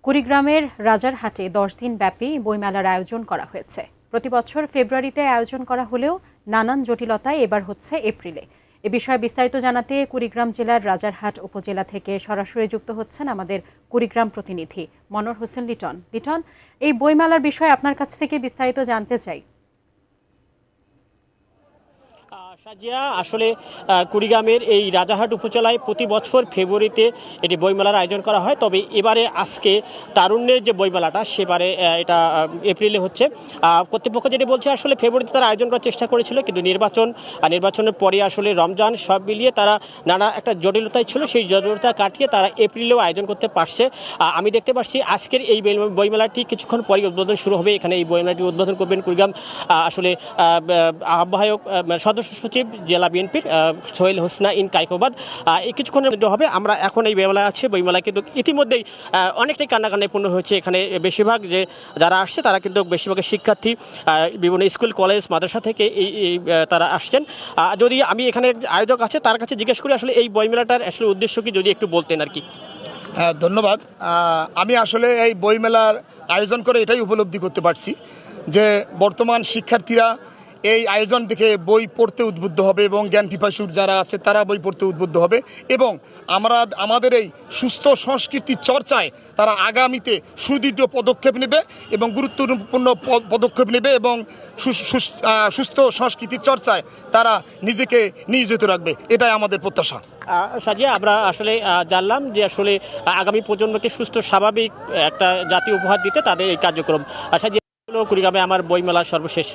কুড়িগ্রামের রাজারহাটে 10 দিন ব্যাপী বইমেলার আয়োজন করা হয়েছে। প্রতি বছর ফেব্রুয়ারিতে আয়োজন করা হলেও নানান জটিলতায় এবার হচ্ছে এপ্রিলে। এ বিষয়ে বিস্তারিত জানাতে কুড়িগ্রাম জেলার রাজারহাট উপজেলা থেকে সরাসরি যুক্ত হচ্ছেন আমাদের কুড়িগ্রাম প্রতিনিধি মনোর হোসেন লিটন। লিটন, এই বইমেলার বিষয়ে আপনার কাছ থেকে বিস্তারিত জানতে চাই। সাজিয়া, আসলে কুড়িগ্রামের এই রাজারহাট উপজেলায় প্রতি বছর ফেব্রুয়ারিতে এটি বইমেলার আয়োজন করা হয়, তবে এবারে আজকে তারুণ্যের যে বইমেলাটা সেবারে এটা এপ্রিলে হচ্ছে। কর্তৃপক্ষ যেটি বলছে, আসলে ফেব্রুয়ারিতে তারা আয়োজন করার চেষ্টা করেছিল, কিন্তু নির্বাচনের পরে আসলে রমজান সব মিলিয়ে তারা নানা একটা জটিলতায় ছিল, সেই জটিলতা কাটিয়ে তারা এপ্রিলেও আয়োজন করতে পারছে। আমি দেখতে পাচ্ছি আজকের এই বইমেলাটি কিছুক্ষণ পরে উদ্বোধন শুরু হবে। এখানে এই বইমেলাটি উদ্বোধন করবেন কুড়িগ্রাম আসলে আহ্বায়ক সদস্য সচিব জেলা বিএনপির সোহেল হোসনা ইন কাইকোবাদ। এই কিছুক্ষণের মধ্যে হবে। আমরা এখন এই বইমেলায় আছি। বইমেলা কিন্তু ইতিমধ্যেই অনেকটাই কান্নাকান্নায় পূর্ণ হয়েছে। এখানে বেশিরভাগ যারা আসছে তারা কিন্তু বেশিরভাগ শিক্ষার্থী, বিভিন্ন স্কুল কলেজ মাদ্রাসা থেকে তারা আসছেন। যদি আমি এখানে আয়োজক আছে তার কাছে জিজ্ঞেস করি আসলে এই বইমেলাটার আসলে উদ্দেশ্য কি, যদি একটু বলতেন আর কি। হ্যাঁ, ধন্যবাদ। আমি আসলে এই বইমেলার আয়োজন করে এটাই উপলব্ধি করতে পারছি যে বর্তমান শিক্ষার্থীরা এই আয়োজন দেখে বই পড়তে উদ্বুদ্ধ হবে এবং জ্ঞান পিপাসুর যারা আছে তারা বই পড়তে উদ্বুদ্ধ হবে এবং আমাদের এই সুস্থ সংস্কৃতির চর্চায় তারা আগামীতে সুদৃঢ় পদক্ষেপ নেবে এবং গুরুত্বপূর্ণ পদক্ষেপ নেবে এবং সুস্থ সংস্কৃতির চর্চায় তারা নিজেকে নিয়োজিত রাখবে, এটাই আমাদের প্রত্যাশা। সাজিয়া, আমরা আসলে জানলাম যে আসলে আগামী প্রজন্মকে সুস্থ স্বাভাবিক একটা জাতি উপহার দিতে তাদের এই কার্যক্রম। সাজিয়া, কুড়িগ্রামে আমার বইমেলার সর্বশেষ